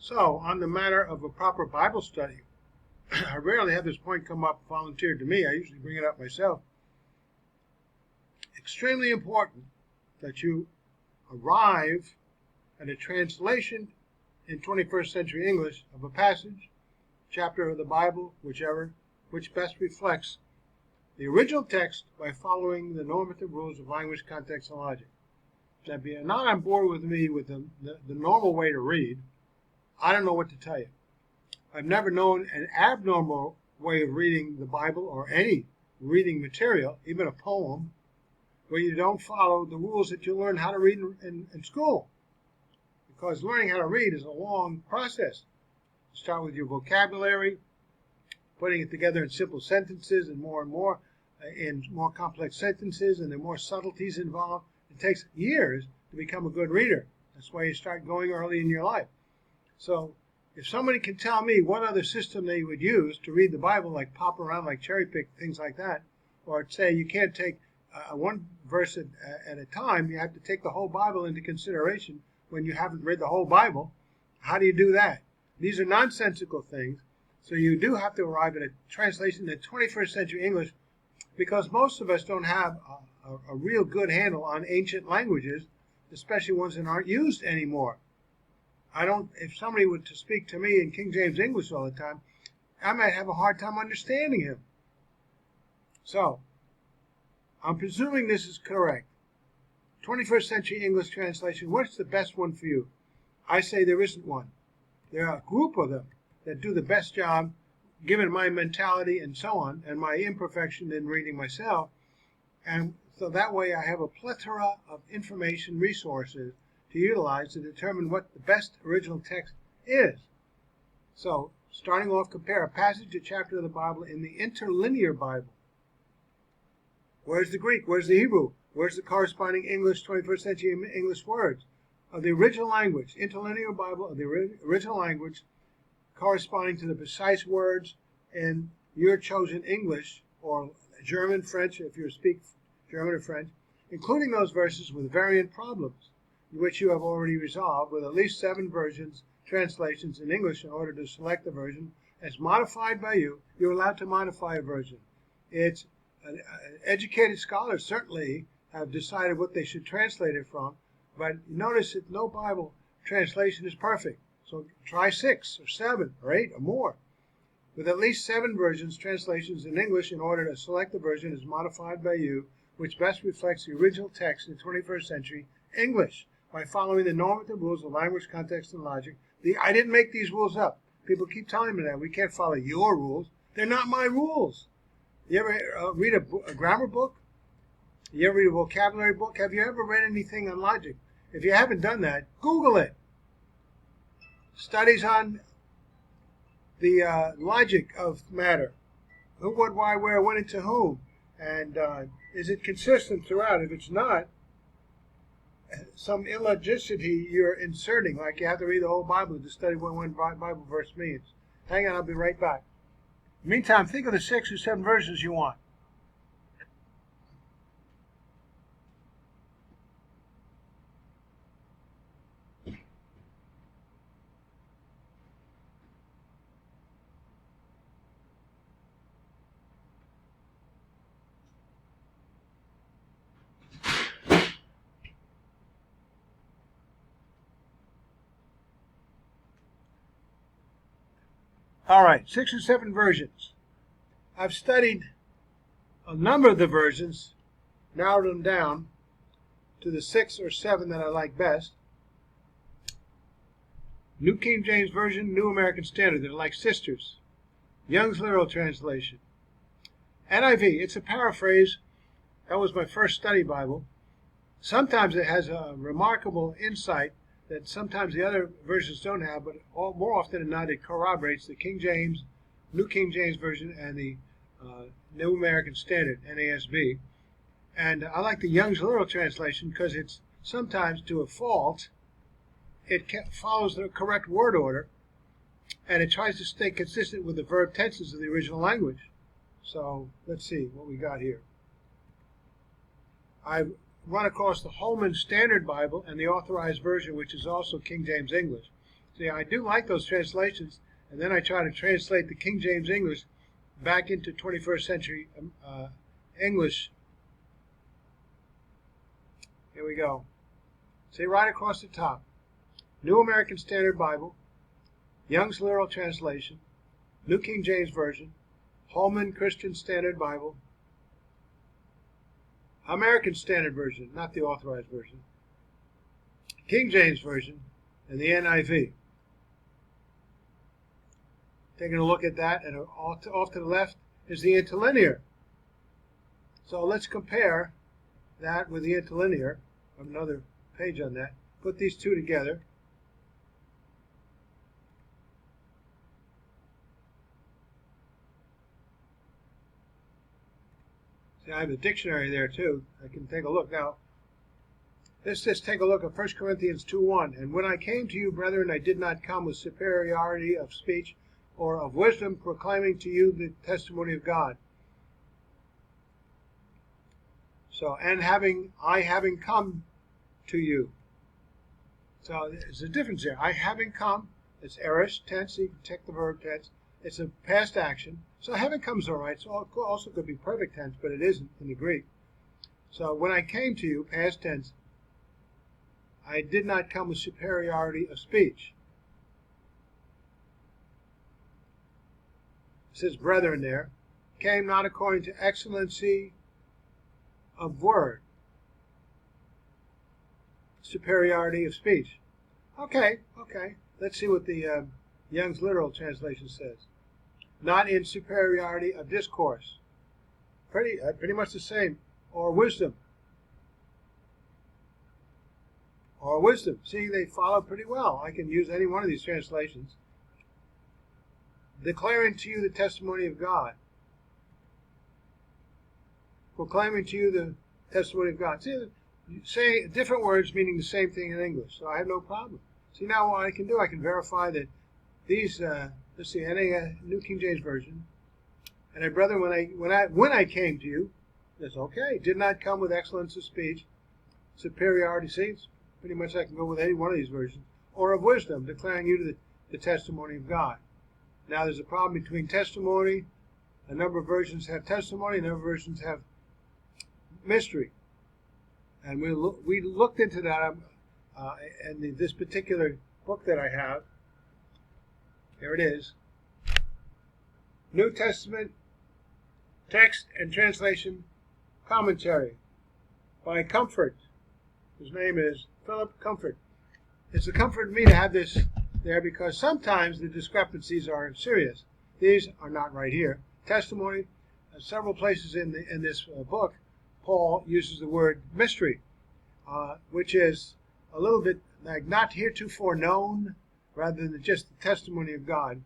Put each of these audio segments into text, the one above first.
So, on the matter of a proper Bible study, I rarely have this point come up volunteered to me. I usually bring it up myself. Extremely important that you arrive at a translation in 21st century English of a passage, chapter of the Bible, whichever, which best reflects the original text by following the normative rules of language, context, and logic. Now, if you're not on board with me with the normal way to read, I don't know what to tell you. I've never known an abnormal way of reading the Bible or any reading material, even a poem, where you don't follow the rules that you learn how to read in school. Because learning how to read is a long process. You start with your vocabulary, putting it together in simple sentences and more in more complex sentences, and there are more subtleties involved. It takes years to become a good reader. That's why you start going early in your life. So if somebody can tell me what other system they would use to read the Bible, like pop around, like cherry pick, things like that, or say you can't take one verse at a time, you have to take the whole Bible into consideration when you haven't read the whole Bible, how do you do that? These are nonsensical things, so you do have to arrive at a translation in 21st century English, because most of us don't have a real good handle on ancient languages, especially ones that aren't used anymore. If somebody were to speak to me in King James English all the time, I might have a hard time understanding him. So, I'm presuming this is correct. 21st century English translation, what's the best one for you? I say there isn't one. There are a group of them that do the best job, given my mentality and so on, and my imperfection in reading myself. And so that way I have a plethora of information resources to utilize to determine what the best original text is. So, starting off, compare a passage, a chapter of the Bible in the interlinear Bible. Where's the Greek? Where's the Hebrew? Where's the corresponding English, 21st century English words of the original language? Interlinear Bible of the original language corresponding to the precise words in your chosen English or German, French, if you speak German or French, including those verses with variant problems, which you have already resolved with at least 7 versions, translations in English in order to select the version as modified by you. You're allowed to modify a version. It's educated scholars certainly have decided what they should translate it from, but notice that no Bible translation is perfect. So try 6 or 7 or 8 or more, with at least 7 versions, translations in English in order to select the version as modified by you, which best reflects the original text in 21st century English by following the normative rules of language, context, and logic. I didn't make these rules up. People keep telling me that we can't follow your rules. They're not my rules. You ever read a grammar book? You ever read a vocabulary book? Have you ever read anything on logic? If you haven't done that, Google it. Studies on the logic of matter. Who, what, why, where, when, and to whom. And is it consistent throughout? If it's not, some illogicity you're inserting, like you have to read the whole Bible to study what one Bible verse means. Hang on, I'll be right back. Meantime, think of the 6 or 7 verses you want. All right, 6 or 7 versions. I've studied a number of the versions, narrowed them down to the 6 or 7 that I like best. New King James Version, New American Standard, they're like sisters. Young's Literal Translation. NIV, it's a paraphrase. That was my first study Bible. Sometimes it has a remarkable insight that sometimes the other versions don't have, but more often than not, it corroborates the King James, New King James Version, and the New American Standard, NASB. And I like the Young's Literal Translation because it's sometimes, to a fault, it follows the correct word order, and it tries to stay consistent with the verb tenses of the original language. So let's see what we got here. I've run across the Holman Standard Bible and the Authorized Version, which is also King James English. See, I do like those translations, and then I try to translate the King James English back into 21st century English. Here we go. See, right across the top, New American Standard Bible, Young's Literal Translation, New King James Version, Holman Christian Standard Bible, American Standard Version, not the Authorized Version, King James Version, and the NIV. Taking a look at that, and off to the left is the interlinear. So let's compare that with the interlinear. I have another page on that. Put these two together. See, I have a dictionary there too. I can take a look. Now, let's just take a look at 1 Corinthians 2:1. And when I came to you, brethren, I did not come with superiority of speech or of wisdom, proclaiming to you the testimony of God. So, and having come to you. So there's a difference there. I having come, it's aorist tense, so you can check the verb tense. It's a past action. So having come is all right. So it also could be perfect tense, but it isn't in the Greek. So when I came to you, past tense, I did not come with superiority of speech. It says brethren there. Came not according to excellency of word. Superiority of speech. Okay. Let's see what the Young's Literal Translation says. Not in superiority of discourse. Pretty much the same. Or wisdom. Or wisdom. See, they follow pretty well. I can use any one of these translations. Declaring to you the testimony of God. Proclaiming to you the testimony of God. See, say different words meaning the same thing in English, so I have no problem. See, now what I can do, I can verify that these, let's see, New King James Version, and I, brethren, when I came to you, that's okay. Did not come with excellence of speech, superiority. See, pretty much I can go with any one of these versions, or of wisdom, declaring you the testimony of God. Now, there's a problem between testimony. A number of versions have testimony, a number of versions have mystery. And we looked into that in this particular book that I have. Here it is. New Testament Text and Translation Commentary by Comfort. His name is Philip Comfort. It's a comfort to me to have this there because sometimes the discrepancies are serious. These are not right here. Testimony, several places in this book, Paul uses the word mystery, which is a little bit like not heretofore known, rather than just the testimony of God.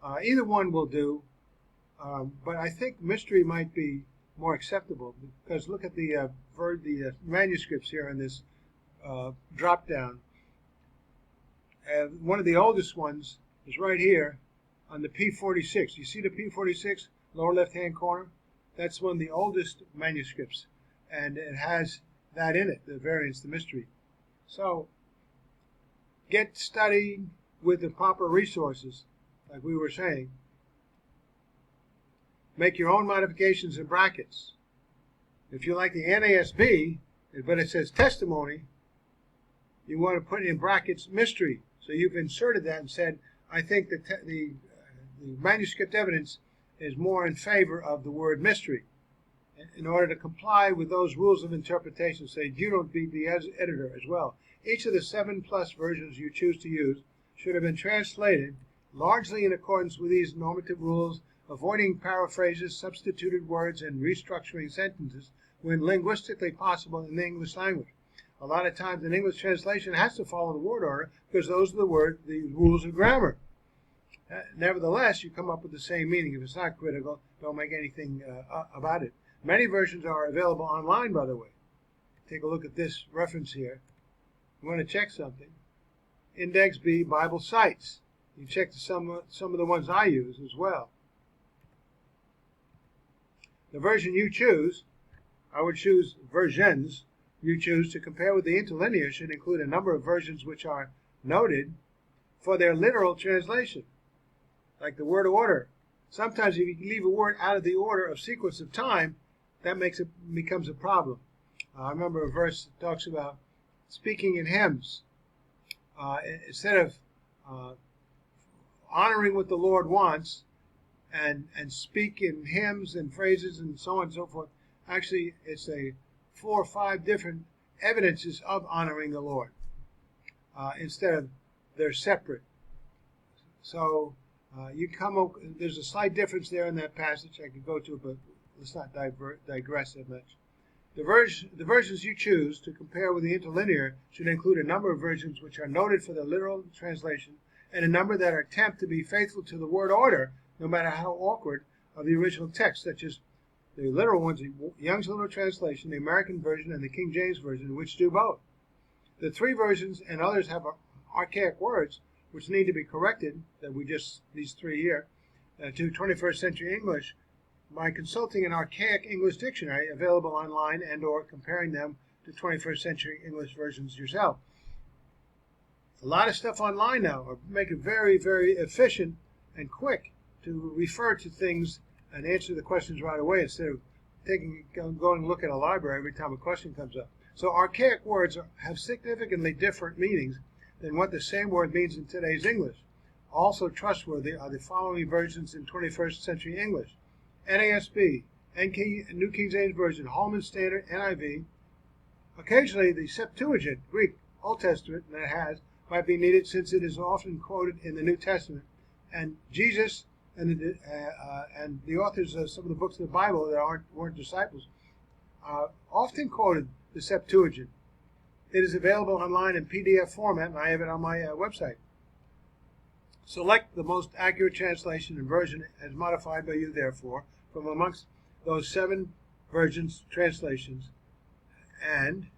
Either one will do, but I think mystery might be more acceptable because look at the manuscripts here in this drop down. One of the oldest ones is right here on the P46. You see the P46 lower left-hand corner? That's one of the oldest manuscripts, and it has that in it, the variance, the mystery. So get studying with the proper resources, like we were saying. Make your own modifications in brackets. If you like the NASB, but it says testimony, you want to put in brackets mystery. So you've inserted that and said, I think that the manuscript evidence is more in favor of the word mystery. In order to comply with those rules of interpretation, say you don't be the editor as well. Each of the 7+ versions you choose to use should have been translated largely in accordance with these normative rules, avoiding paraphrases, substituted words, and restructuring sentences when linguistically possible in the English language. A lot of times an English translation has to follow the word order because those are the rules of grammar. Nevertheless, you come up with the same meaning. If it's not critical, don't make anything about it. Many versions are available online, by the way. Take a look at this reference here. You want to check something. Index B, Bible Sites. You check some of the ones I use as well. The version you choose, I would choose versions you choose to compare with the interlinear should include a number of versions which are noted for their literal translation, like the word order. Sometimes if you leave a word out of the order of sequence of time, that becomes a problem. I remember a verse that talks about speaking in hymns. Instead of honoring what the Lord wants and speak in hymns and phrases and so on and so forth, actually it's 4 or 5 different evidences of honoring the Lord. Instead of they're separate. So there's a slight difference there in that passage I could go to, but let's not digress that much. The versions you choose to compare with the interlinear should include a number of versions which are noted for their literal translation and a number that attempt to be faithful to the word order, no matter how awkward, of the original text, such as the literal ones, the Young's Literal Translation, the American Version, and the King James Version, which do both. The 3 versions and others have archaic words which need to be corrected, these 3 here, to 21st century English by consulting an archaic English dictionary available online and or comparing them to 21st century English versions yourself. A lot of stuff online now make it very, very efficient and quick to refer to things and answer the questions right away instead of going and look at a library every time a question comes up. So archaic words have significantly different meanings than what the same word means in today's English. Also trustworthy are the following versions in 21st century English: NASB, New King James Version, Holman Standard, NIV. Occasionally the Septuagint, Greek, Old Testament, might be needed since it is often quoted in the New Testament. And Jesus and the authors of some of the books of the Bible that weren't disciples often quoted the Septuagint. It is available online in PDF format, and I have it on my website. Select the most accurate translation and version as modified by you, therefore, from amongst those 7 versions, translations, and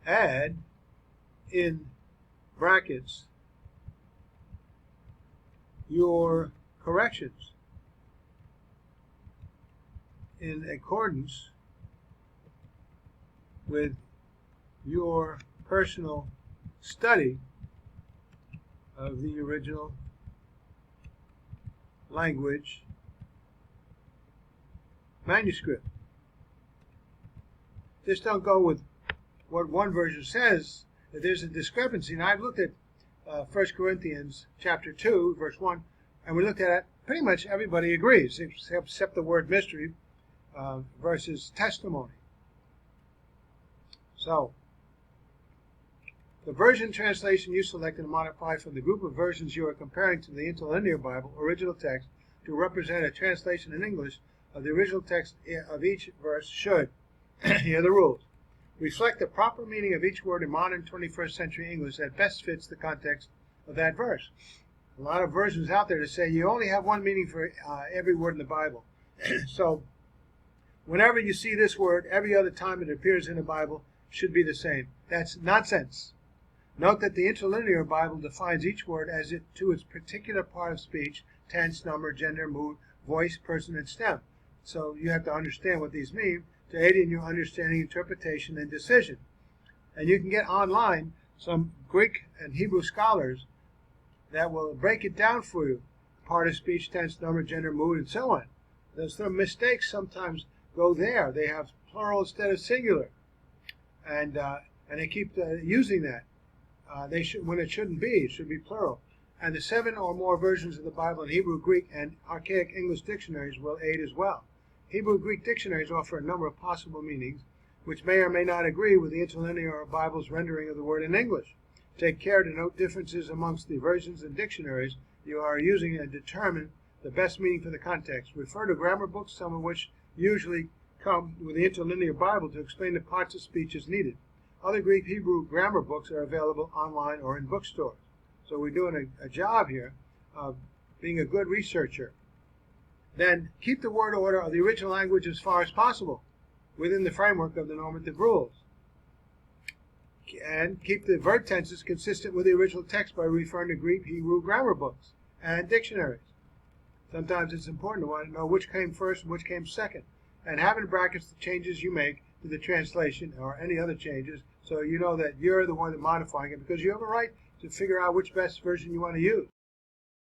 add in brackets your corrections in accordance with your personal study of the original language manuscript. Just don't go with what one version says. If there's a discrepancy, and I've looked at 1 Corinthians chapter 2, verse 1, and we looked at it, pretty much everybody agrees, except the word mystery versus testimony. So, the version translation you selected and modified from the group of versions you are comparing to the interlinear Bible original text to represent a translation in English of the original text of each verse should, here are the rules, reflect the proper meaning of each word in modern 21st century English that best fits the context of that verse. A lot of versions out there that say you only have one meaning for every word in the Bible. So, whenever you see this word, every other time it appears in the Bible should be the same. That's nonsense. Note that the interlinear Bible defines each word as to its particular part of speech, tense, number, gender, mood, voice, person, and stem. So you have to understand what these mean to aid in your understanding, interpretation, and decision. And you can get online some Greek and Hebrew scholars that will break it down for you. Part of speech, tense, number, gender, mood, and so on. There's some mistakes sometimes go there. They have plural instead of singular. And they keep using that. When it shouldn't be, it should be plural. And the 7 or more versions of the Bible in Hebrew, Greek, and archaic English dictionaries will aid as well. Hebrew Greek dictionaries offer a number of possible meanings, which may or may not agree with the interlinear Bible's rendering of the word in English. Take care to note differences amongst the versions and dictionaries you are using and determine the best meaning for the context. Refer to grammar books, some of which usually come with the interlinear Bible to explain the parts of speech as needed. Other Greek Hebrew grammar books are available online or in bookstores. So we're doing a job here of being a good researcher. Then keep the word order of the original language as far as possible within the framework of the normative rules. And keep the verb tenses consistent with the original text by referring to Greek Hebrew grammar books and dictionaries. Sometimes it's important to want to know which came first and which came second. And have in brackets the changes you make to the translation or any other changes so you know that you're the one that's modifying it, because you have a right to figure out which best version you want to use.